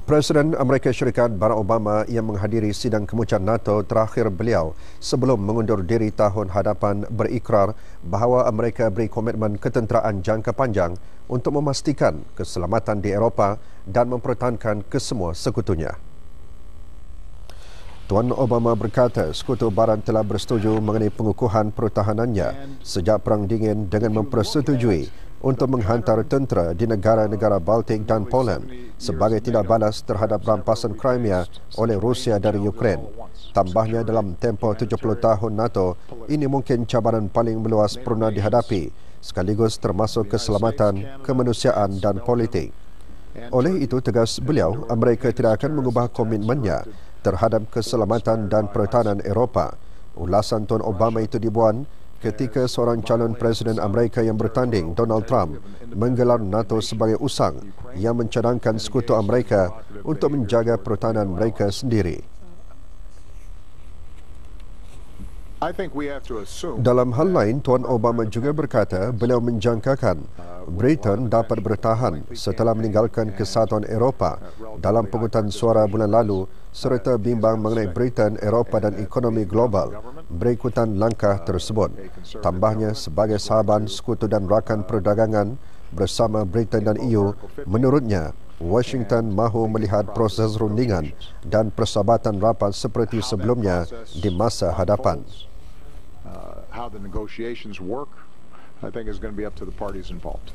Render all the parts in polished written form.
Presiden Amerika Syarikat Barack Obama yang menghadiri sidang kemucan NATO terakhir beliau sebelum mengundur diri tahun hadapan berikrar bahawa Amerika beri komitmen ketenteraan jangka panjang untuk memastikan keselamatan di Eropah dan mempertahankan kesemua sekutunya. Tuan Obama berkata sekutu Barat telah bersetuju mengenai pengukuhan pertahanannya sejak Perang Dingin dengan mempersetujui untuk menghantar tentera di negara-negara Baltik dan Poland sebagai tindak balas terhadap rampasan Crimea oleh Rusia dari Ukraine. Tambahnya, dalam tempoh 70 tahun NATO, ini mungkin cabaran paling meluas pernah dihadapi, sekaligus termasuk keselamatan, kemanusiaan dan politik. Oleh itu, tegas beliau, Amerika tidak akan mengubah komitmennya terhadap keselamatan dan pertahanan Eropah. Ulasan Tuan Obama itu dibuat ketika seorang calon Presiden Amerika yang bertanding, Donald Trump, menggelar NATO sebagai usang yang mencadangkan sekutu Amerika untuk menjaga pertahanan mereka sendiri. Dalam hal lain, Tuan Obama juga berkata beliau menjangkakan Britain dapat bertahan setelah meninggalkan Kesatuan Eropah dalam penghutang suara bulan lalu serta bimbang mengenai Britain, Eropah dan ekonomi global berikutan langkah tersebut. Tambahnya, sebagai sahabat, sekutu dan rakan perdagangan bersama Britain dan EU, menurutnya Washington mahu melihat proses rundingan dan persahabatan rapat seperti sebelumnya di masa hadapan. How the negotiations work, I think is going to be up to the parties involved.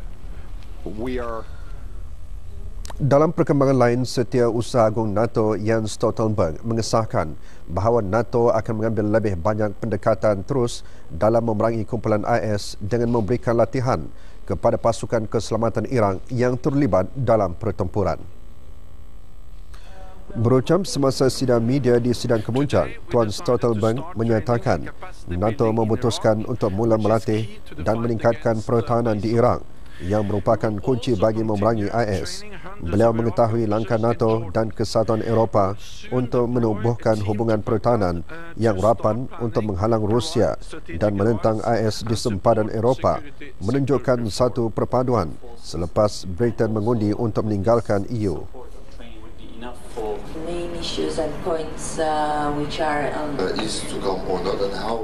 Dalam perkembangan lain, Setiausaha Agung NATO Jens Stoltenberg mengesahkan bahawa NATO akan mengambil lebih banyak pendekatan terus dalam memerangi kumpulan IS dengan memberikan latihan kepada pasukan keselamatan Iraq yang terlibat dalam pertempuran. Berucap semasa sidang media di sidang kemuncak, Tuan Stoltenberg menyatakan NATO memutuskan untuk mula melatih dan meningkatkan pertahanan di Iraq yang merupakan kunci bagi memerangi IS. Beliau mengetahui langkah NATO dan Kesatuan Eropah untuk menubuhkan hubungan pertahanan yang rapat untuk menghalang Rusia dan menentang IS di sempadan Eropah menunjukkan satu perpaduan selepas Britain mengundi untuk meninggalkan EU.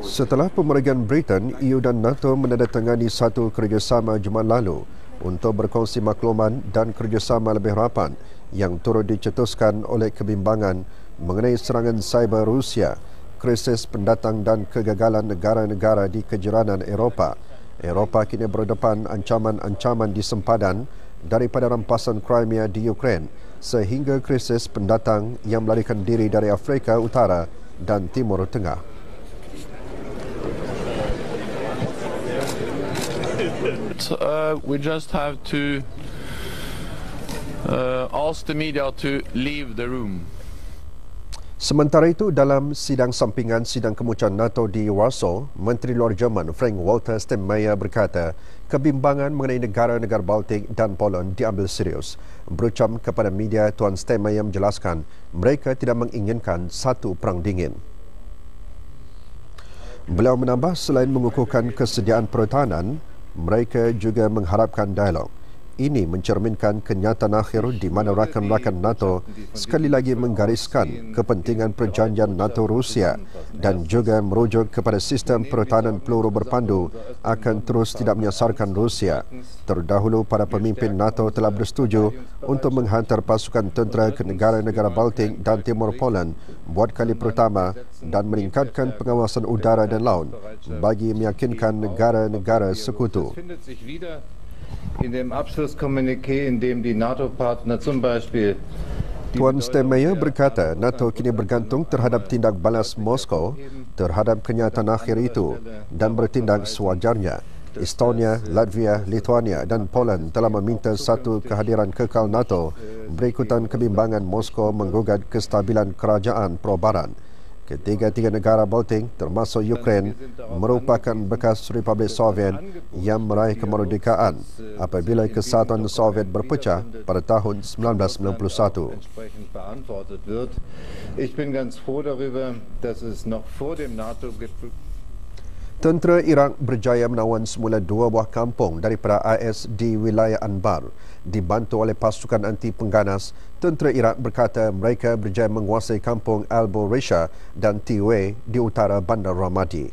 Setelah pemergian Britain, EU dan NATO menandatangani satu kerjasama Jumaat lalu untuk berkongsi makluman dan kerjasama lebih rapat yang turut dicetuskan oleh kebimbangan mengenai serangan cyber Rusia, krisis pendatang dan kegagalan negara-negara di kejiranan Eropah. Eropah kini berdepan ancaman-ancaman di sempadan daripada rampasan Crimea di Ukraine sehingga krisis pendatang yang melarikan diri dari Afrika Utara dan Timur Tengah. We just have to ask the media to leave the room. Sementara itu, dalam sidang sampingan sidang kemucan NATO di Warsaw, Menteri Luar Jerman Frank-Walter Steinmeier berkata kebimbangan mengenai negara-negara Baltik dan Poland diambil serius. Berucap kepada media, Tuan Steinmeier menjelaskan mereka tidak menginginkan satu perang dingin. Beliau menambah selain mengukuhkan kesediaan pertahanan, mereka juga mengharapkan dialog. Ini mencerminkan kenyataan akhir di mana rakan-rakan NATO sekali lagi menggariskan kepentingan perjanjian NATO-Rusia dan juga merujuk kepada sistem pertahanan peluru berpandu akan terus tidak menyasarkan Rusia. Terdahulu, para pemimpin NATO telah bersetuju untuk menghantar pasukan tentera ke negara-negara Baltik dan Timur Poland buat kali pertama dan meningkatkan pengawasan udara dan laut bagi meyakinkan negara-negara sekutu. In dem Abschlusskommuniqué, in dem die NATO-Partner zum Beispiel Tuan Steinmeier berkata NATO kini bergantung terhadap tindak balas Moskow terhadap kenyataan akhir itu dan bertindak sewajarnya. Estonia, Latvia, Lithuania dan Poland telah meminta satu kehadiran kekal NATO berikutan kebimbangan Moskow menggugat kestabilan kerajaan pro-Barat. Ketiga-tiga negara Baltik termasuk Ukraine merupakan bekas Republik Soviet yang meraih kemerdekaan apabila Kesatuan Soviet berpecah pada tahun 1991. Tentera Iraq berjaya menawan semula 2 buah kampung daripada IS di wilayah Anbar. Dibantu oleh pasukan anti pengganas, tentera Iraq berkata mereka berjaya menguasai kampung Al-Buresha dan Tiwe di utara Bandar Ramadi.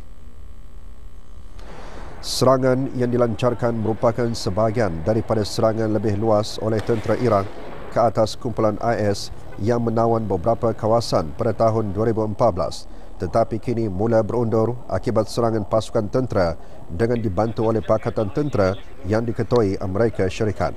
Serangan yang dilancarkan merupakan sebahagian daripada serangan lebih luas oleh tentera Iraq ke atas kumpulan IS yang menawan beberapa kawasan pada tahun 2014. Tetapi kini mula berundur akibat serangan pasukan tentera dengan dibantu oleh Pakatan Tentera yang diketuai Amerika Syarikat.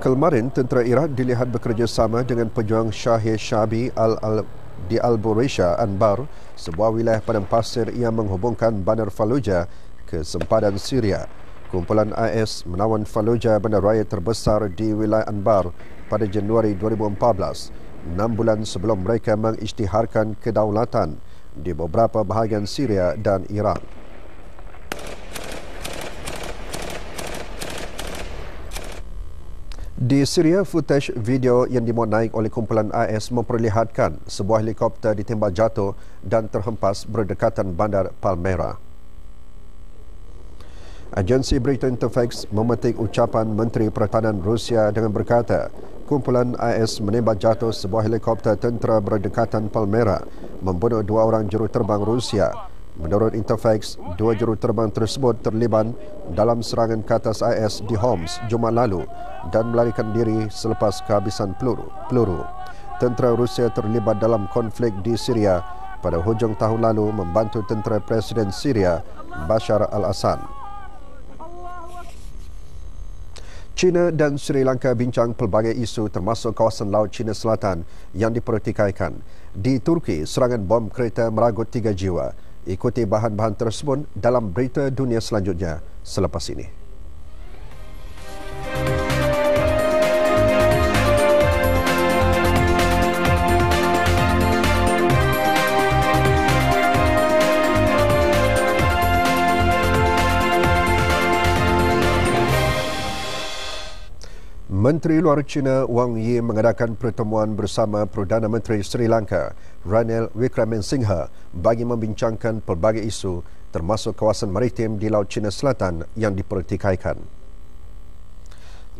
Kemarin, tentera Iraq dilihat bekerjasama dengan pejuang Syahir Syabi di Al-Buresha, Anbar, sebuah wilayah padang pasir yang menghubungkan Bandar Fallujah ke sempadan Syria. Kumpulan IS menawan Fallujah, bandaraya terbesar di wilayah Anbar pada Januari 2014, 6 bulan sebelum mereka mengisytiharkan kedaulatan di beberapa bahagian Syria dan Iraq. Di Syria, footage video yang dimuat naik oleh kumpulan IS memperlihatkan sebuah helikopter ditembak jatuh dan terhempas berdekatan bandar Palmyra. Agensi berita Interfax memetik ucapan Menteri Pertahanan Rusia dengan berkata, kumpulan IS menembak jatuh sebuah helikopter tentera berdekatan Palmyra, membunuh 2 orang juruterbang Rusia. Menurut Interfax, 2 juruterbang tersebut terlibat dalam serangan ke atas IS di Homs Jumaat lalu dan melarikan diri selepas kehabisan peluru. Tentera Rusia terlibat dalam konflik di Syria pada hujung tahun lalu membantu tentera Presiden Syria Bashar al-Assad. China dan Sri Lanka bincang pelbagai isu termasuk kawasan Laut China Selatan yang dipertikaikan. Di Turki, serangan bom kereta meragut 3 jiwa. Ikuti bahan-bahan tersebut dalam berita dunia selanjutnya selepas ini. Menteri Luar China Wang Yi mengadakan pertemuan bersama Perdana Menteri Sri Lanka Ranil Wickremesinghe bagi membincangkan pelbagai isu termasuk kawasan maritim di Laut China Selatan yang dipertikaikan.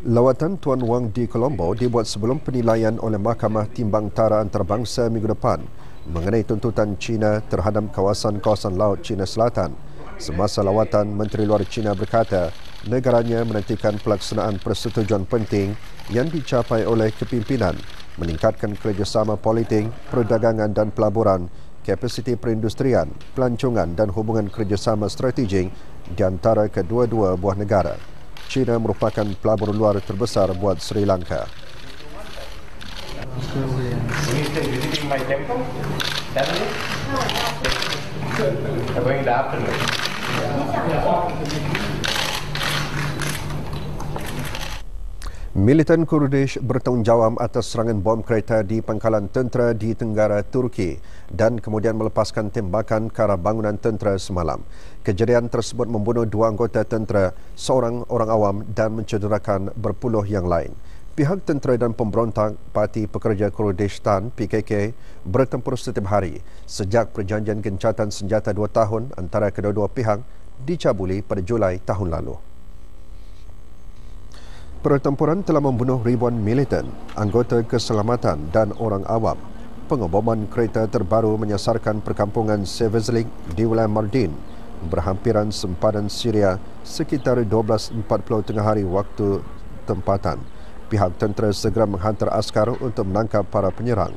Lawatan Tuan Wang di Colombo dibuat sebelum penilaian oleh Mahkamah Timbang Tara Antarabangsa minggu depan mengenai tuntutan China terhadap kawasan-kawasan Laut China Selatan. Semasa lawatan, Menteri Luar China berkata negaranya menantikan pelaksanaan persetujuan penting yang dicapai oleh kepimpinan meningkatkan kerjasama politik, perdagangan dan pelaburan, kapasiti perindustrian, pelancongan dan hubungan kerjasama strategik di antara kedua-dua buah negara. China merupakan pelabur luar terbesar buat Sri Lanka. Militan Kurdish bertanggungjawab atas serangan bom kereta di pangkalan tentera di tenggara Turki dan kemudian melepaskan tembakan ke arah bangunan tentera semalam. Kejadian tersebut membunuh 2 anggota tentera, seorang orang awam dan mencederakan berpuluh yang lain. Pihak tentera dan pemberontak Parti Pekerja Kurdistan PKK bertempur setiap hari sejak perjanjian gencatan senjata 2 tahun antara kedua-dua pihak dicabuli pada Julai tahun lalu. Pertempuran telah membunuh ribuan militan, anggota keselamatan dan orang awam. Pengeboman kereta terbaru menyasarkan perkampungan Sevizlik di wilayah Mardin, berhampiran sempadan Syria sekitar 12.40 tengah hari waktu tempatan. Pihak tentera segera menghantar askar untuk menangkap para penyerang.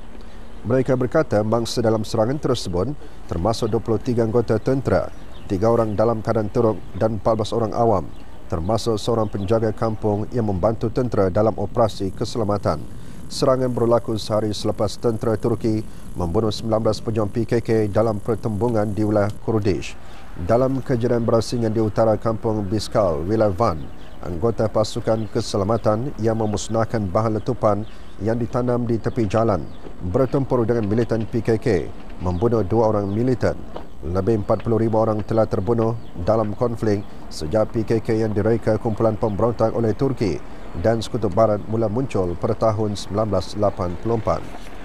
Mereka berkata mangsa dalam serangan tersebut termasuk 23 anggota tentera, 3 orang dalam keadaan teruk dan 14 orang awam, termasuk seorang penjaga kampung yang membantu tentera dalam operasi keselamatan. Serangan berlaku sehari selepas tentera Turki membunuh 19 pejuang PKK dalam pertembungan di wilayah Kurdish. Dalam kejadian berasingan di utara kampung Biskal, wilayah Van, anggota pasukan keselamatan yang memusnahkan bahan letupan yang ditanam di tepi jalan bertempur dengan militan PKK, membunuh 2 orang militan. Lebih 40,000 orang telah terbunuh dalam konflik sejak PKK yang direka kumpulan pemberontak oleh Turki dan Sekutu Barat mula muncul pada tahun 1984.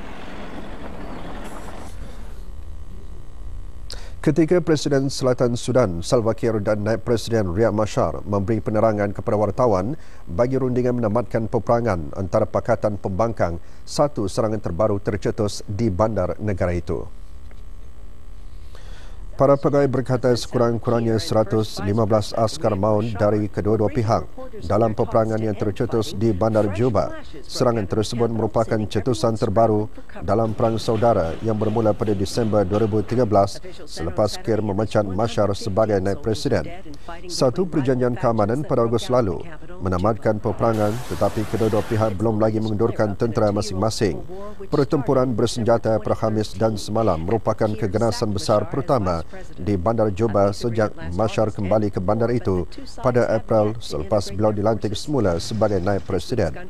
Ketika Presiden Selatan Sudan Salva Kiir dan Naib Presiden Riek Machar memberi penerangan kepada wartawan bagi rundingan menamatkan peperangan antara Pakatan Pembangkang, satu serangan terbaru tercetus di bandar negara itu. Para pegawai berkata sekurang-kurangnya 115 askar maut dari kedua-dua pihak dalam peperangan yang tercetus di Bandar Juba. Serangan tersebut merupakan cetusan terbaru dalam perang saudara yang bermula pada Disember 2013 selepas Kiir memecat Machar sebagai Naib Presiden. Satu perjanjian keamanan pada Ogos lalu menamatkan peperangan, tetapi kedua-dua pihak belum lagi mengendurkan tentera masing-masing. Pertempuran bersenjata pada Khamis dan semalam merupakan keganasan besar pertama di Bandar Juba sejak Machar kembali ke bandar itu pada April selepas beliau dilantik semula sebagai Naib Presiden.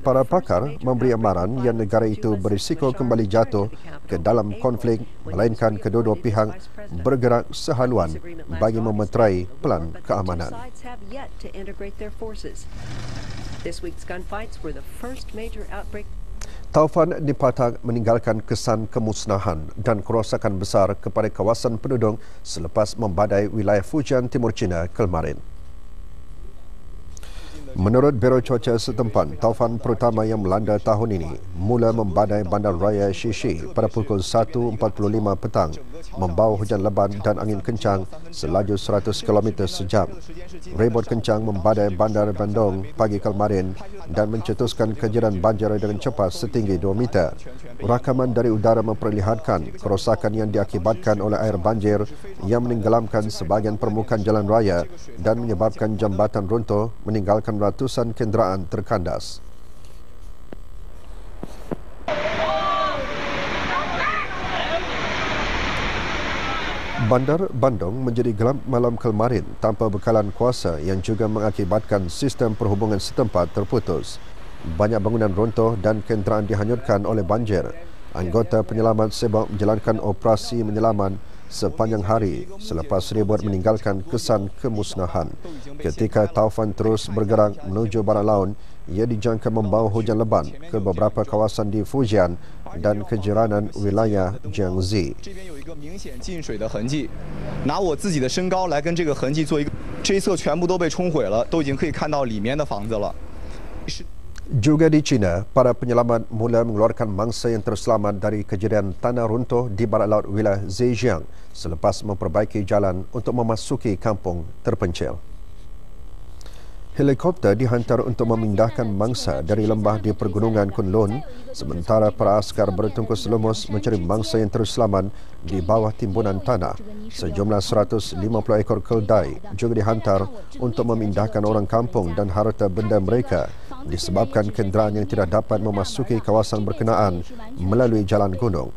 Para pakar memberi amaran yang negara itu berisiko kembali jatuh ke dalam konflik, melainkan kedua-dua pihak bergerak sehaluan bagi memeterai pelan keamanan. Taufan di Patak meninggalkan kesan kemusnahan dan kerosakan besar kepada kawasan penduduk selepas membadai wilayah Fujian Timur China kemarin. Menurut Biro Cuaca setempat, taufan pertama yang melanda tahun ini mula membadai bandar raya Shishi pada pukul 1.45 petang, membawa hujan lebat dan angin kencang selaju 100 km sejam. Rebot kencang membadai bandar Bandung pagi kemarin dan mencetuskan kejiran banjir dengan cepat setinggi 2 meter. Rakaman dari udara memperlihatkan kerosakan yang diakibatkan oleh air banjir yang menenggelamkan sebahagian permukaan jalan raya dan menyebabkan jambatan runtuh, meninggalkan ratusan kenderaan terkandas. Bandar Bandung menjadi gelap malam kemarin tanpa bekalan kuasa yang juga mengakibatkan sistem perhubungan setempat terputus. Banyak bangunan runtuh dan kenderaan dihanyutkan oleh banjir. Anggota penyelamat sibuk menjalankan operasi menyelamat sepanjang hari selepas ribut meninggalkan kesan kemusnahan. Ketika taufan terus bergerak menuju barat laut, ia dijangka membawa hujan lebat ke beberapa kawasan di Fujian dan kejiranan wilayah Jiangxi. 拿我自己的身高来跟这个痕迹做一个，这一侧全部都被冲毁了，都已经可以看到里面的房子了。 Juga di China, para penyelamat mula mengeluarkan mangsa yang terselamat dari kejadian tanah runtuh di barat laut wilayah Zhejiang selepas memperbaiki jalan untuk memasuki kampung terpencil. Helikopter dihantar untuk memindahkan mangsa dari lembah di pergunungan Kunlun, sementara para askar bertungkus lumus mencari mangsa yang terselamat di bawah timbunan tanah. Sejumlah 150 ekor keldai juga dihantar untuk memindahkan orang kampung dan harta benda mereka disebabkan kenderaan yang tidak dapat memasuki kawasan berkenaan melalui jalan gunung.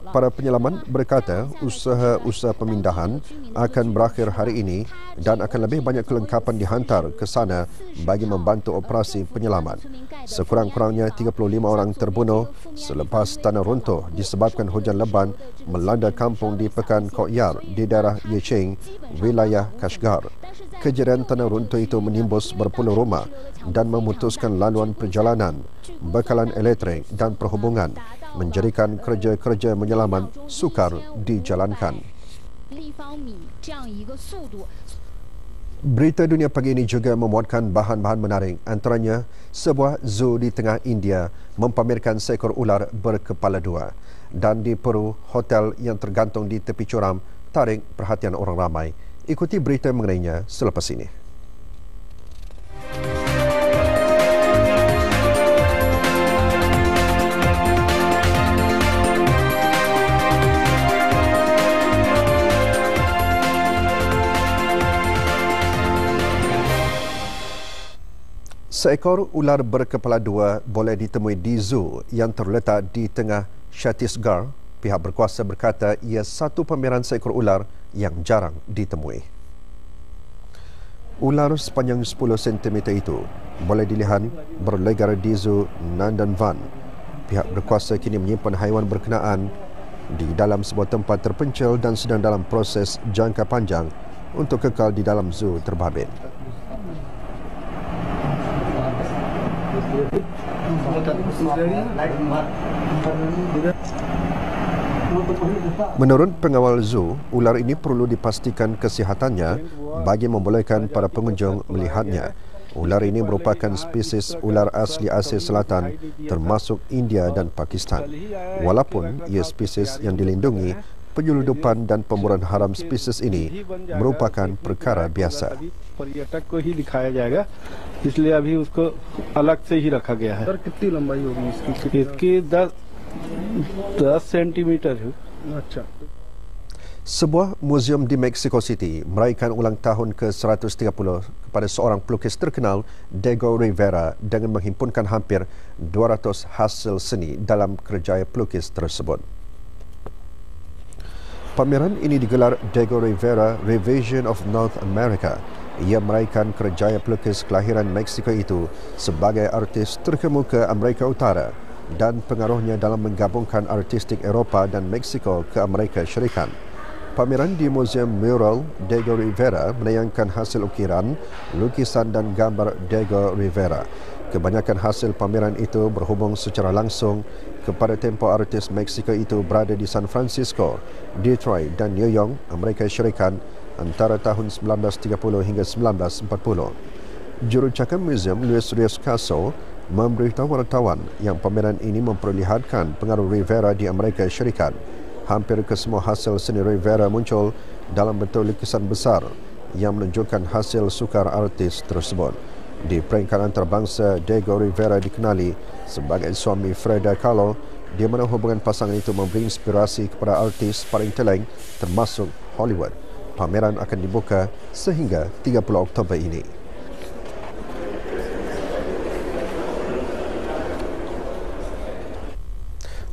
Para penyelamat berkata usaha-usaha pemindahan akan berakhir hari ini dan akan lebih banyak kelengkapan dihantar ke sana bagi membantu operasi penyelamat. Sekurang-kurangnya 35 orang terbunuh selepas tanah runtuh disebabkan hujan lebat melanda kampung di Pekan Kokyar di daerah Yecheng, wilayah Kashgar. Kejadian tanah runtuh itu menimbus berpuluh rumah dan memutuskan laluan perjalanan, bekalan elektrik dan perhubungan, menjadikan kerja-kerja menyelamat sukar dijalankan. Berita dunia pagi ini juga memuatkan bahan-bahan menarik, antaranya sebuah zoo di tengah India mempamerkan seekor ular berkepala dua, dan di Peru, hotel yang tergantung di tepi curam tarik perhatian orang ramai. Ikuti berita mengenainya selepas ini. Seekor ular berkepala dua boleh ditemui di zoo yang terletak di tengah Chhattisgarh. Pihak berkuasa berkata ia satu pameran seekor ular yang jarang ditemui. Ular sepanjang 10 cm itu boleh dilihat berlegar di zoo Nandanvan. Pihak berkuasa kini menyimpan haiwan berkenaan di dalam sebuah tempat terpencil dan sedang dalam proses jangka panjang untuk kekal di dalam zoo terbabit. Menurut pengawal zoo, ular ini perlu dipastikan kesihatannya bagi membolehkan para pengunjung melihatnya. Ular ini merupakan spesies ular asli Asia Selatan termasuk India dan Pakistan. Walaupun ia spesies yang dilindungi, penyeludupan dan pemburuan haram spesies ini merupakan perkara biasa. पर्यटक को ही दिखाया जाएगा, इसलिए अभी उसको अलग से ही रखा गया है। सर कितनी लंबाई होगी इसकी? 10 सेंटीमीटर है। अच्छा। Sebuah muzium di Mexico City meraihkan ulang tahun ke-130 kepada seorang pelukis terkenal, Diego Rivera, dengan menghimpunkan hampir 200 hasil seni dalam kerjaya pelukis tersebut. Pameran ini digelar Diego Rivera Revision of North America. Ia meraihkan kerjaya pelukis kelahiran Meksiko itu sebagai artis terkemuka Amerika Utara dan pengaruhnya dalam menggabungkan artistik Eropah dan Meksiko ke Amerika Syarikat. Pameran di Muzium Mural Diego Rivera menayangkan hasil ukiran, lukisan dan gambar Diego Rivera. Kebanyakan hasil pameran itu berhubung secara langsung kepada tempoh artis Meksiko itu berada di San Francisco, Detroit dan New York, Amerika Syarikat antara tahun 1930 hingga 1940. Jurucakap muzium Luis Rioscaso memberitahu wartawan yang pameran ini memperlihatkan pengaruh Rivera di Amerika Syarikat. Hampir kesemua hasil seni Rivera muncul dalam bentuk lukisan besar yang menunjukkan hasil sukar artis tersebut. Di peringkat antarabangsa, Diego Rivera dikenali sebagai suami Frida Kahlo, di mana hubungan pasangan itu memberi inspirasi kepada artis paling telang termasuk Hollywood. Pameran akan dibuka sehingga 30 Oktober ini.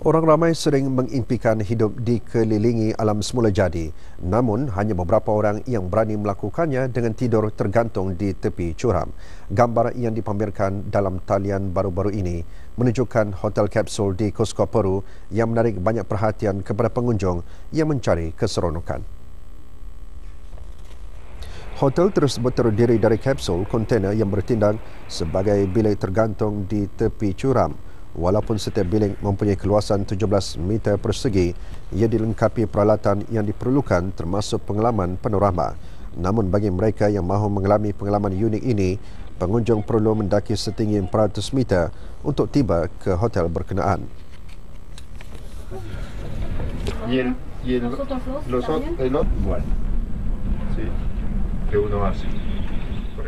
Orang ramai sering mengimpikan hidup dikelilingi alam semula jadi, namun hanya beberapa orang yang berani melakukannya dengan tidur tergantung di tepi curam. Gambar yang dipamerkan dalam talian baru-baru ini menunjukkan hotel kapsul di Cusco, Peru yang menarik banyak perhatian kepada pengunjung yang mencari keseronokan. Hotel tersebut terdiri dari kapsul kontainer yang bertindak sebagai bilik tergantung di tepi curam. Walaupun setiap bilik mempunyai keluasan 17 meter persegi, ia dilengkapi peralatan yang diperlukan termasuk pengalaman panorama. Namun bagi mereka yang mahu mengalami pengalaman unik ini, pengunjung perlu mendaki setinggi 400 meter untuk tiba ke hotel berkenaan.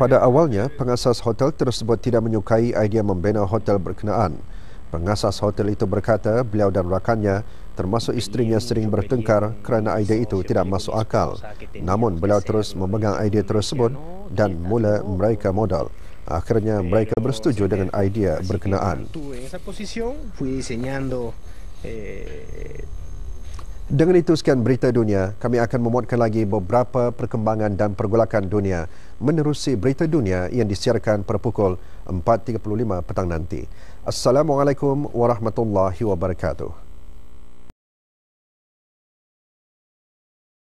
Pada awalnya, pengasas hotel tersebut tidak menyukai idea membina hotel berkenaan. Pengasas hotel itu berkata beliau dan rakannya termasuk isterinya sering bertengkar kerana idea itu tidak masuk akal. Namun beliau terus memegang idea tersebut dan mula mereka modal. Akhirnya mereka bersetuju dengan idea berkenaan. Dengan itu sekian berita dunia. Kami akan memuatkan lagi beberapa perkembangan dan pergolakan dunia menerusi berita dunia yang disiarkan pada pukul 4.35 petang nanti. Assalamualaikum warahmatullahi wabarakatuh.